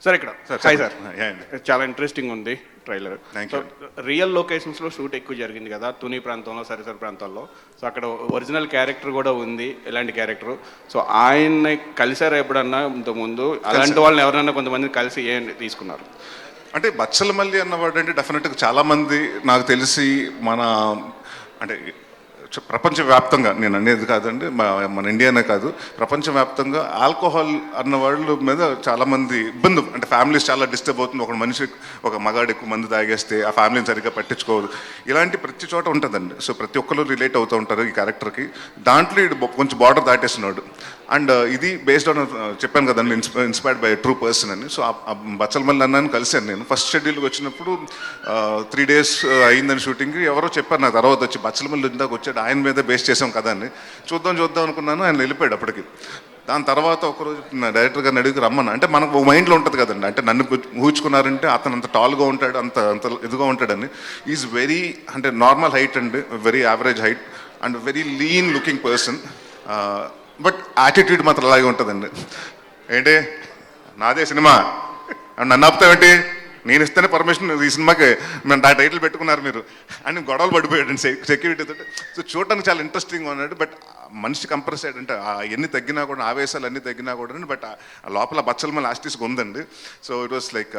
Sir ఇక్కడ hi sir, అండి. చాలా ఇంట్రెస్టింగ్ ఉంది trailer. Thank so you. Real లొకేషన్స్లో షూట్ ఎక్కువ జరిగింది కదా, తుని ప్రాంతంలో, సరిసర ప్రాంతాల్లో. సో అక్కడ ఒరిజినల్ క్యారెక్టర్ కూడా ఉంది, ఎలాంటి క్యారెక్టర్. సో ఆయన్ని కలిసారా ఎప్పుడన్నా ఇంతకుముందు? అలాంటి వాళ్ళని ఎవరన్నా కొంతమంది కలిసి ఏం తీసుకున్నారు? అంటే బచ్చలమల్లి అన్నవాడు అంటే డెఫినెట్గా చాలామంది నాకు తెలిసి మన అంటే ప్రపంచవ్యాప్తంగా, నేను అనేది కాదండి మన ఇండియానే కాదు, ప్రపంచవ్యాప్తంగా ఆల్కహాల్ అన్న వాళ్ళ మీద చాలామంది ఇబ్బంది, అంటే ఫ్యామిలీస్ చాలా డిస్టర్బ్ అవుతుంది. ఒక మనిషి, ఒక మగాడు ఎక్కువ మంది తాగేస్తే ఆ ఫ్యామిలీని సరిగ్గా పట్టించుకోదు, ఇలాంటి ప్రతి చోట ఉంటుందండి. సో ప్రతి ఒక్కరు రిలేట్ అవుతూ ఉంటారు ఈ క్యారెక్టర్కి. దాంట్లో ఇది కొంచెం బార్డర్ దాటేస్తున్నాడు. అండ్ ఇది బేస్డ్ ఆన్, చెప్పాను కదండి, ఇన్స్పైర్డ్ బై ట్రూ పర్సన్ అని. సో ఆ బచ్చలమల్లి అన్నాను కలిశాను నేను ఫస్ట్ షెడ్యూల్కి వచ్చినప్పుడు. 3 days అయిందని షూటింగ్కి. ఎవరో చెప్పారు నా తర్వాత వచ్చి, బచ్చలమల్లి ఇందాక వచ్చాడు, ఆయన మీద బేస్ చేసాం కదా అని. చూద్దాం అనుకున్నాను, ఆయన వెళ్ళిపోయాడు అప్పటికి. దాని తర్వాత ఒకరోజు డైరెక్టర్ గారిని అడిగి రమ్మను, అంటే మనకు ఒక మైండ్లో ఉంటుంది కదండి, అంటే నన్ను ఊహించుకున్నారంటే అతను అంత టాల్గా ఉంటాడు, అంత ఇదిగా ఉంటాడని. ఈజ్ వెరీ, అంటే నార్మల్ హైట్ అండి, very average height and very lean looking person. But attitude మాత్రం అలాగే ఉంటుందండి. ఏంటి నాదే సినిమా నన్ను ఆపుతావేంటి, నేను ఇస్తేనే పర్మిషన్ ఈ సినిమాకి మేము ఆ టైటిల్ పెట్టుకున్నారు మీరు అని గొడవలు పడిపోయాడు సెక్యూరిటీతో. సో చూడడానికి చాలా ఇంట్రెస్టింగ్గా ఉన్నాడు. బట్ మనిషి కంప్రెస్ అయ్యాడు, అంటే ఎన్ని తగ్గినా కూడా, ఆవేశాలు అన్నీ తగ్గినా కూడా, బట్ లోపల బచ్చలమల్లి ఆస్టిస్గా ఉందండి. So it was like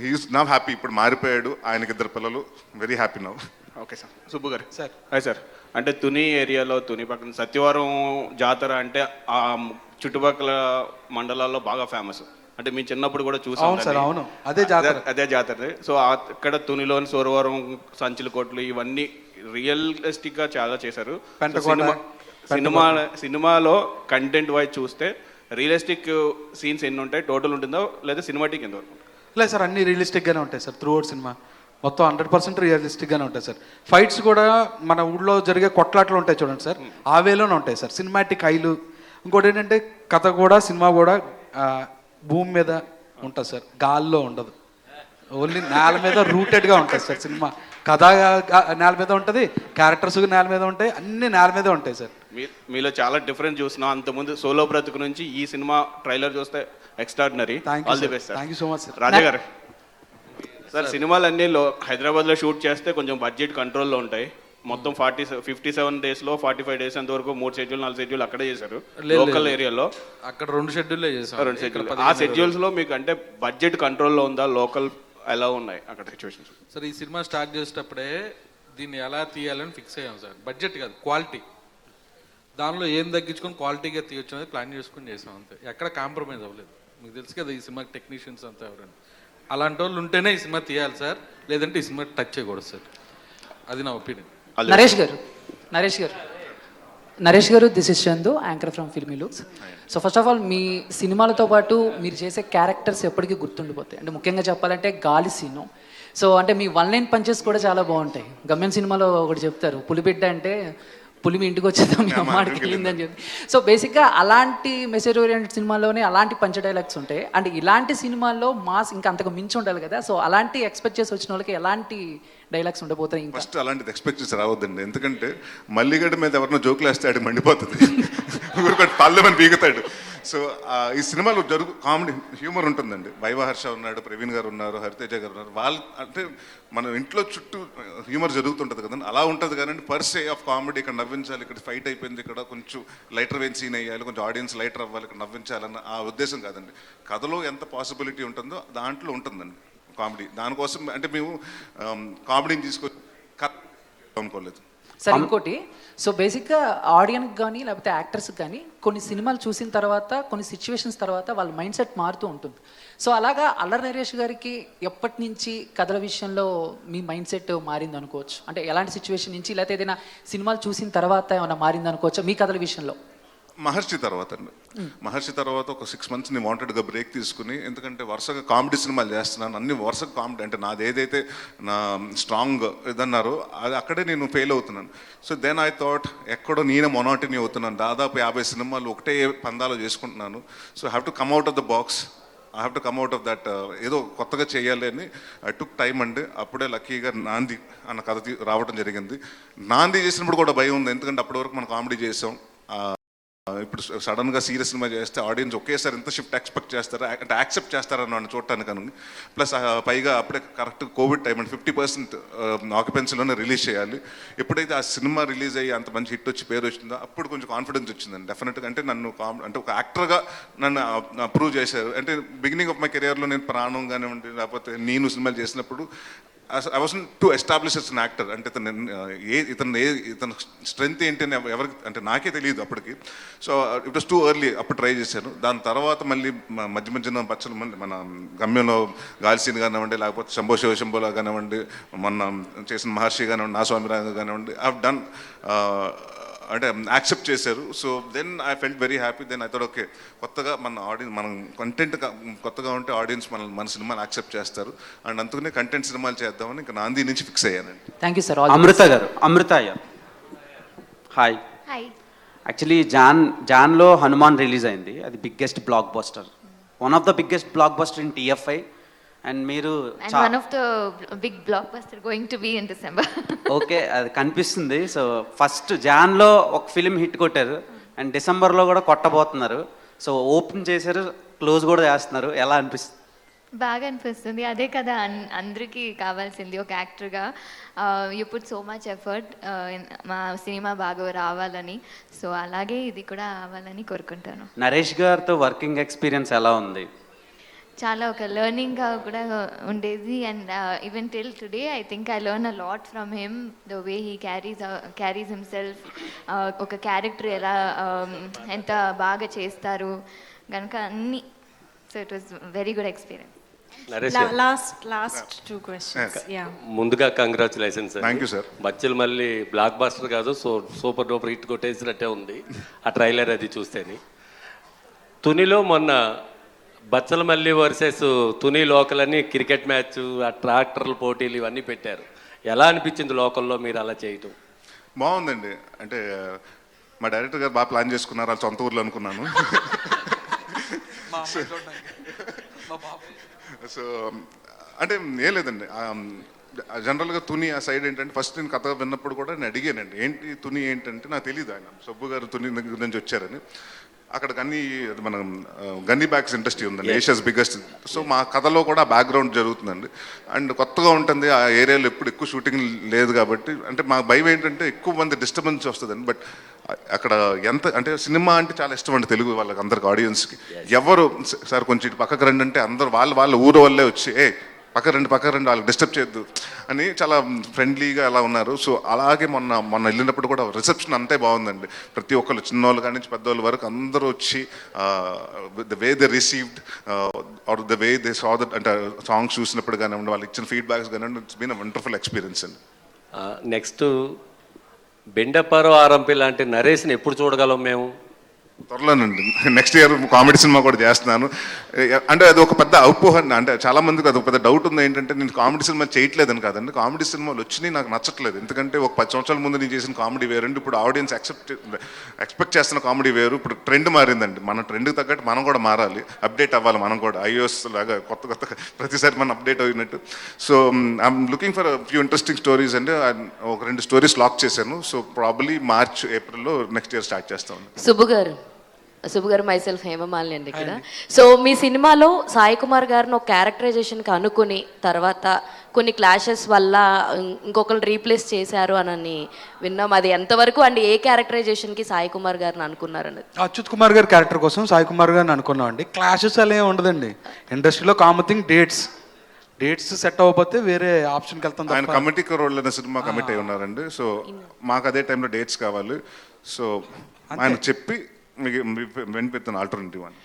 he's now happy. ఇప్పుడు మారిపోయాడు, ఆయనకి 2 పిల్లలు, very happy now. Okay sir. Subbu garu sir. Hi sir. అంటే తుని ఏరియాలో, తుని పక్కన సత్యవరం జాతర అంటే ఆ చుట్టుపక్కల మండలాల్లో బాగా ఫేమస్. అంటే మీ చిన్నప్పుడు కూడా చూసాం. అవును సార్, అవును, అదే జాతర. సో అక్కడ తునిలోని సోరవరం, సంచుల కోట్లు, ఇవన్నీ రియలిస్టిక్ గా చాలా చేశారు. సినిమాలో కంటెంట్ వైజ్ చూస్తే రియలిస్టిక్ సీన్స్ ఎన్ని ఉంటాయి, టోటల్ ఉంటుందో లేదా సినిమాటిక్ ఎంత వరకు? లేదు సార్, అన్ని రియలిస్టిక్గానే ఉంటాయి సార్. త్రూ అవుట్ సినిమా మొత్తం 100% రియలిస్టిక్గానే ఉంటాయి సార్. ఫైట్స్ కూడా మన ఊళ్ళో జరిగే కొట్లాట్లు ఉంటాయి చూడండి సార్, ఆ వేలోనే ఉంటాయి సార్. సినిమాటిక్ హైలు. ఇంకోటి ఏంటంటే కథ కూడా, సినిమా కూడా భూమి మీద ఉంటుంది సార్, గాల్లో ఉండదు. ఓన్లీ నేల మీద రూటెడ్గా ఉంటుంది సార్ సినిమా. కథ నేల మీద ఉంటుంది, క్యారెక్టర్స్ నేల మీద ఉంటాయి, అన్ని నేల మీదే ఉంటాయి సార్. మీలో చాలా డిఫరెన్స్ చూసినా. అంతకుముందు సోలో బ్రతుకు నుంచి ఈ సినిమా ట్రైలర్ చూస్తే extraordinary. All the best sir. Thank you so much sir. Raja గారు సార్, సినిమాలన్నీ హైదరాబాద్లో షూట్ చేస్తే కొంచెం బడ్జెట్ కంట్రోల్లో ఉంటాయి. మొత్తం 57 daysలో 45 days అంతవరకు 3 షెడ్యూల్ 4 షెడ్యూల్ అక్కడే చేశారు లోకల్ ఏరియాలో. అక్కడ 2 షెడ్యూల్ చేసాం. 2 షెడ్యూల్. ఆ షెడ్యూల్స్లో మీకు అంటే బడ్జెట్ కంట్రోల్లో ఉందా? లోకల్ ఎలా ఉన్నాయి అక్కడ సిచ్యువేషన్స్? సార్, ఈ సినిమా స్టార్ట్ చేసేటప్పుడే దీన్ని ఎలా తీయాలని ఫిక్స్ అయ్యాం సార్. బడ్జెట్ కాదు, క్వాలిటీ. దానిలో ఏం తగ్గించుకొని క్వాలిటీగా తీయొచ్చు అనేది ప్లాన్ చేసుకుని చేసాం అంతే. ఎక్కడ కాంప్రమైజ్ అవ్వలేదు. మీకు తెలుసు కదా ఈ సినిమాకి టెక్నీషియన్స్ అంతా ఎవరండి. అలాంటి వాళ్ళు ఉంటేనే ఈ సినిమా తీయాలి సార్, లేదంటే ఈ సినిమా టచ్ చేయకూడదు సార్. అది నా ఒపీనియన్. నరేష్ గారు, this is Chandu, anchor from Filmy Looks. So first of all, మీ సినిమాలతో పాటు మీరు చేసే క్యారెక్టర్స్ ఎప్పటికీ గుర్తుండిపోతాయి. అంటే ముఖ్యంగా చెప్పాలంటే గాలి సీను. సో అంటే మీ 1-line పంచెస్ కూడా చాలా బాగుంటాయి. గమ్యం సినిమాలో ఒకటి చెప్తారు, పులిబిడ్డ అంటే పులి మీ ఇంటికి వచ్చేద్దాం, మీ అమ్మాడికి వెళ్ళిందని చెప్పి. సో బేసిక్గా అలాంటి మెసేజ్ ఓరియంటెడ్ సినిమాల్లోనే అలాంటి పంచ డైలాగ్స్ ఉంటాయి. అండ్ ఇలాంటి సినిమాల్లో మాస్ ఇంకా అంతకు మించి ఉండాలి కదా. సో అలాంటి ఎక్స్పెక్ట్ చేసి వచ్చిన వాళ్ళకి ఎలాంటి డైలాగ్స్ ఉండబోతాయి? ఇంకా ఫస్ట్ అలాంటిది ఎక్స్పెక్ట్ చేసి రావద్దండి. ఎందుకంటే మల్లిగడ్డ మీద ఎవరినో జోకులు వేస్తే ఆడికి మండిపోతుంది, ఊరుకోటి పల్లెమని బీగుతాడు. సో ఈ సినిమాలో కామెడీ హ్యూమర్ ఉంటుందండి. వైవహర్ష ఉన్నాడు, ప్రవీణ్ గారు ఉన్నారు, హరితేజ గారు ఉన్నారు. వాళ్ళు అంటే మన ఇంట్లో చుట్టూ హ్యూమర్ జరుగుతుంటుంది కదండి, అలా ఉంటుంది. కానీ పర్ సే ఆఫ్ కామెడీ ఇక్కడ నవ్వించాలి, ఇక్కడ ఫైట్ అయిపోయింది, ఇక్కడ కొంచెం లైటర్ వేన్ సీన్ అయ్యాలి, కొంచెం ఆడియన్స్ లైటర్ అవ్వాలి, ఇక్కడ నవ్వించాలన్న ఆ ఉద్దేశం కాదండి. కథలో ఎంత పాసిబిలిటీ ఉంటుందో దాంట్లో ఉంటుందండి కామెడీ. దానికోసం అంటే మేము కామెడీని తీసుకొని అనుకోలేదు సార్. ఇంకోటి, సో బేసిక్గా ఆడియన్కి కానీ లేకపోతే యాక్టర్స్కి కానీ కొన్ని సినిమాలు చూసిన తర్వాత, కొన్ని సిచ్యువేషన్స్ తర్వాత వాళ్ళ మైండ్ సెట్ మారుతూ ఉంటుంది. సో అలాగా అల్లరి నరేష్ గారికి ఎప్పటి నుంచి కథల విషయంలో మీ మైండ్ సెట్ మారింది అనుకోవచ్చు? అంటే ఎలాంటి సిచ్యువేషన్ నుంచి, లేకపోతే ఏదైనా సినిమాలు చూసిన తర్వాత ఏమైనా మారింది అనుకోవచ్చా మీ కథల విషయంలో? మహర్షి తర్వాత అండి. మహర్షి తర్వాత ఒక 6 months నేను వాంటెడ్గా బ్రేక్ తీసుకుని, ఎందుకంటే వరుసగా కామెడీ సినిమాలు చేస్తున్నాను, అన్ని వరుసగా కామెడీ. అంటే నాది ఏదైతే నా స్ట్రాంగ్ ఇదన్నారో అది అక్కడే నేను ఫెయిల్ అవుతున్నాను. సో దెన్ ఐ థాట్ ఎక్కడో నేనే మొనాటిని అవుతున్నాను. దాదాపు 50 సినిమాలు ఒకటే పందాలో చేసుకుంటున్నాను. So have to come out of the box, I have to come out of that. ఏదో కొత్తగా చేయాలి అని ఐ టుక్ టైం అండి. అప్పుడే లక్కీగా నాంది అన్న కథ రావడం జరిగింది. నాంది చేసినప్పుడు కూడా భయం ఉంది, ఎందుకంటే అప్పటి వరకు మనం కామెడీ చేసాం. ఇప్పుడు సడన్గా సీరియస్ సినిమా చేస్తే ఆడియన్స్ ఒకేసారి ఎంత షిఫ్ట్ ఎక్స్పెక్ట్ చేస్తారా, అంటే యాక్సెప్ట్ చేస్తారని నన్ను చూడటానికి అని. ప్లస్ పైగా అప్పుడే కరెక్ట్ కోవిడ్ టైం అంటే 50% ఆక్యుపెన్సీలోనే రిలీజ్ చేయాలి. ఎప్పుడైతే ఆ సినిమా రిలీజ్ అయ్యి అంత మంచి హిట్ వచ్చి పేరు వచ్చిందో అప్పుడు కొంచెం కాన్ఫిడెన్స్ వచ్చిందండి డెఫినెట్గా. అంటే నన్ను అంటే ఒక యాక్టర్గా నన్ను అప్రూవ్ చేశారు. అంటే బిగినింగ్ ఆఫ్ మై కెరియర్లో నేను ప్రాణం కానివ్వండి లేకపోతే నేను సినిమాలు చేసినప్పుడు I wasn't to establish as an actor. అంటే ఇతను స్ట్రెంగ్త్ ఏంటి అని ఎవరికి అంటే నాకే తెలియదు అప్పటికి. So it was too early, అప్పుడు ట్రై చేశాను. దాని తర్వాత మళ్ళీ మధ్య మధ్యన పచ్చలు మన గమ్యంలో గాలిసీన్ కానివ్వండి లేకపోతే శంభో శివశంభోలా కానివ్వండి, మొన్న చేసిన మహర్షి కానివ్వండి, నా స్వామిరాంగ కానివ్వండి, ఐ హావ్ డన్ అంటే యాక్సెప్ట్ చేశారు. So then I felt very happy. Then I thought okay, కొత్తగా మన ఆడియన్స్ మనం కంటెంట్ కొత్తగా ఉంటే ఆడియన్స్ మన సినిమాలు యాక్సెప్ట్ చేస్తారు అండ్ అందుకనే కంటెంట్ సినిమాలు చేద్దామని ఇంకా నాంది నుంచి ఫిక్స్ అయ్యానండి. Thank you sir. అమృత గారు, Amrita Iyer, hi. Hi. Actually జాన్లో హనుమాన్ రిలీజ్ అయింది. అది biggest blockbuster, one of the biggest blockbuster in TFI. And మీరు And one of the big blockbuster going to be in December. Okay, అది కనిపిస్తుంది. So first జాన్లో ఒక film hit కొట్టారు and డిసెంబర్లో కూడా కొట్టబోతున్నారు. సో ఓపెన్ చేశారు, close కూడా చేస్తున్నారు. ఎలా అనిపిస్తుంది? బాగా అనిపిస్తుంది. అదే కదా అందరికీ కావాల్సింది ఒక యాక్టర్గా. You put so much effort మా సినిమా బాగా రావాలని. సో అలాగే ఇది కూడా అవ్వాలని కోరుకుంటాను. నరేష్ గారితో వర్కింగ్ ఎక్స్పీరియన్స్ ఎలా ఉంది? చాలా ఒక లెర్నింగ్గా కూడా ఉండేది. And even till today I think I learn a lot from him, the way he carries himself. ఒక క్యారెక్టర్ ఎలా ఎంత బాగా చేస్తారు కనుక అన్నీ. So it was very good experience. Last two questions. Ya, ముందుగా congratulations. Thank you sir. Bachhala Malli blockbuster కాదు, so super duper hit కొట్టేసినట్టే ఉంది ఆ ట్రైలర్ అది చూస్తేని. తునిలో మొన్న బచ్చల మల్లి వర్సెస్ తుని లోకల్ అని క్రికెట్ మ్యాచ్, ఆ ట్రాక్టర్ల పోటీలు ఇవన్నీ పెట్టారు. ఎలా అనిపించింది లోకల్లో మీరు అలా చేయటం? బాగుందండి. అంటే మా డైరెక్టర్ గారు బాగా ప్లాన్ చేసుకున్నారు, వాళ్ళ సొంత ఊర్లో అనుకున్నాను. సో అంటే ఏం లేదండి, జనరల్గా తుని ఆ సైడ్ ఏంటంటే ఫస్ట్ నేను కథ విన్నప్పుడు కూడా నేను అడిగానండి ఏంటి తుని ఏంటంటే నాకు తెలియదు. ఆయన సబ్బు గారు తుని దగ్గర నుంచి వచ్చారని. అక్కడ మన గన్నీ బ్యాగ్స్ ఇండస్ట్రీ ఉందండి, ఏషియాస్ బిగ్గెస్ట్. సో మా కథలో కూడా బ్యాక్గ్రౌండ్ జరుగుతుందండి అండ్ కొత్తగా ఉంటుంది. ఆ ఏరియాలో ఎప్పుడు ఎక్కువ షూటింగ్ లేదు కాబట్టి అంటే మా భయం ఏంటంటే ఎక్కువ మంది డిస్టర్బెన్స్ వస్తుందండి. బట్ అక్కడ ఎంత అంటే సినిమా అంటే చాలా ఇష్టం అండి తెలుగు వాళ్ళకి అందరికి ఆడియన్స్కి. ఎవరు సార్ కొంచెం ఇటు పక్కకు రండి అంటే అందరు వాళ్ళ ఊరు వాళ్ళే వచ్చి పక్క రండి వాళ్ళకి డిస్టర్బ్ చేయొద్దు అని చాలా ఫ్రెండ్లీగా అలా ఉన్నారు. సో అలాగే మొన్న వెళ్ళినప్పుడు కూడా రిసెప్షన్ అంతే బాగుందండి. ప్రతి ఒక్కరు చిన్నోళ్ళు కానీ నుంచి పెద్దవాళ్ళ వరకు అందరూ వచ్చి the way they received or the way they saw that అంటే సాంగ్స్ చూసినప్పుడు కానివ్వండి, వాళ్ళు ఇచ్చిన ఫీడ్బ్యాక్స్ కానివ్వండి, it's been a wonderful experience అండి. నెక్స్ట్ బెండపారో ఆరంపి లాంటి నరేష్ని ఎప్పుడు చూడగలం మేము? త్వరలోనండి, నెక్స్ట్ ఇయర్ కామెడీ సినిమా కూడా చేస్తున్నాను. అంటే అది ఒక పెద్ద అపోహ, అంటే చాలా మందికి అది ఒక పెద్ద డౌట్ ఉంది ఏంటంటే నేను కామెడీ సినిమా చేయట్లేదని కాదండి. కామెడీ సినిమాలు వచ్చినాయి నాకు నచ్చట్లేదు. ఎందుకంటే ఒక 10 సంవత్సరాల ముందు నేను చేసిన కామెడీ వేరండి, ఇప్పుడు ఆడియన్స్ ఎక్స్పెక్ట్ చేస్తున్న కామెడీ వేరు. ఇప్పుడు ట్రెండ్ మారిందండి, మన ట్రెండ్కి తగ్గట్టు మనం కూడా మారాలి, అప్డేట్ అవ్వాలి. మనం కూడా iOS లాగా కొత్త ప్రతిసారి మనం అప్డేట్ అయినట్టు. So I'm looking for few interesting stories అండి. ఒక 2 స్టోరీస్ లాక్ చేశాను. సో ప్రాబబ్లీ మార్చ్ ఏప్రిల్లో నెక్స్ట్ ఇయర్ స్టార్ట్ చేస్తాను. సుబ్బు గారు మైసెల్ఫ్ హేమమాలిని అండి ఇక్కడ. సో మీ సినిమాలో సాయి కుమార్ గారిని ఒక క్యారెక్టరైజేషన్కి అనుకుని తర్వాత కొన్ని క్లాషెస్ వల్ల ఇంకొకరు రీప్లేస్ చేశారు అని విన్నాం. అది ఎంతవరకు అండి? ఏ క్యారెక్టరైజేషన్కి సాయి కుమార్ గారిని అనుకున్నారన్నది? అచ్యుత్ కుమార్ గారి క్యారెక్టర్ కోసం సాయి కుమార్ గారిని అనుకున్నాం అండి. క్లాషెస్ అలా ఏమి ఉండదండి. ఇండస్ట్రీలో కామన్ డేట్స్ సెట్ అవ్వకపోతే వేరే ఆప్షన్కి వెళ్తాం. ఆయన కమిటీ రోల్ అనే సినిమా కమిట్ అయి ఉన్నారండి. సో మాకు అదే టైంలో డేట్స్ కావాలి. సో ఆయన చెప్పి మీకు వినిపిస్తాను ఆల్టర్నేటివ్ అని.